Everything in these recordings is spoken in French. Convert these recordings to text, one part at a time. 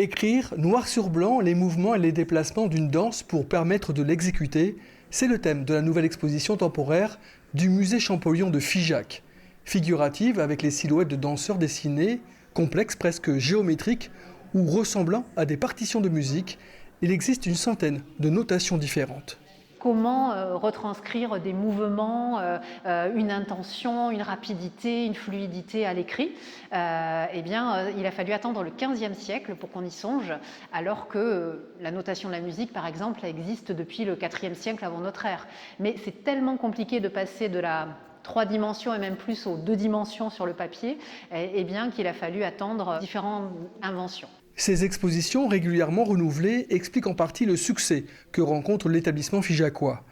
Écrire noir sur blanc les mouvements et les déplacements d'une danse pour permettre de l'exécuter, c'est le thème de la nouvelle exposition temporaire du musée Champollion de Figeac. Figurative avec les silhouettes de danseurs dessinés, complexes presque géométriques ou ressemblant à des partitions de musique, il existe une centaine de notations différentes. Comment retranscrire des mouvements, une intention, une rapidité, une fluidité à l'écrit. Il a fallu attendre le XVe siècle pour qu'on y songe, alors que la notation de la musique, par exemple, existe depuis le IVe siècle avant notre ère. Mais c'est tellement compliqué de passer de la 3 dimensions et même plus aux 2 dimensions sur le papier, qu'il a fallu attendre différentes inventions. Ces expositions régulièrement renouvelées expliquent en partie le succès que rencontre l'établissement figeacois.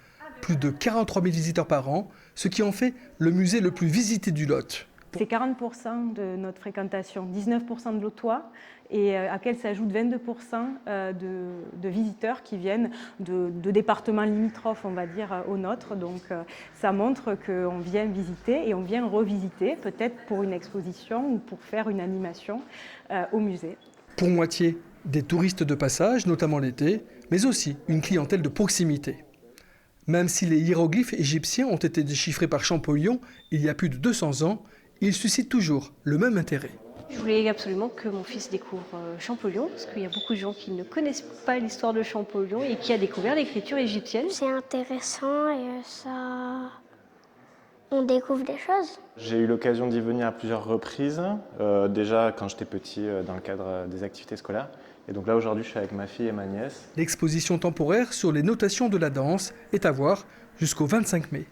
Plus de 43 000 visiteurs par an, ce qui en fait le musée le plus visité du Lot. C'est 40% de notre fréquentation, 19% de l'Autois, et à laquelle s'ajoutent 22% de visiteurs qui viennent de départements limitrophes, on va dire, au nôtre. Donc ça montre qu'on vient visiter et on vient revisiter, peut-être pour une exposition ou pour faire une animation au musée. Pour moitié des touristes de passage, notamment l'été, mais aussi une clientèle de proximité. Même si les hiéroglyphes égyptiens ont été déchiffrés par Champollion il y a plus de 200 ans, ils suscitent toujours le même intérêt. Je voulais absolument que mon fils découvre Champollion, parce qu'il y a beaucoup de gens qui ne connaissent pas l'histoire de Champollion et qui a découvert l'écriture égyptienne. C'est intéressant et on découvre des choses. J'ai eu l'occasion d'y venir à plusieurs reprises, déjà quand j'étais petit dans le cadre des activités scolaires. Et donc là aujourd'hui je suis avec ma fille et ma nièce. L'exposition temporaire sur les notations de la danse est à voir jusqu'au 25 mai.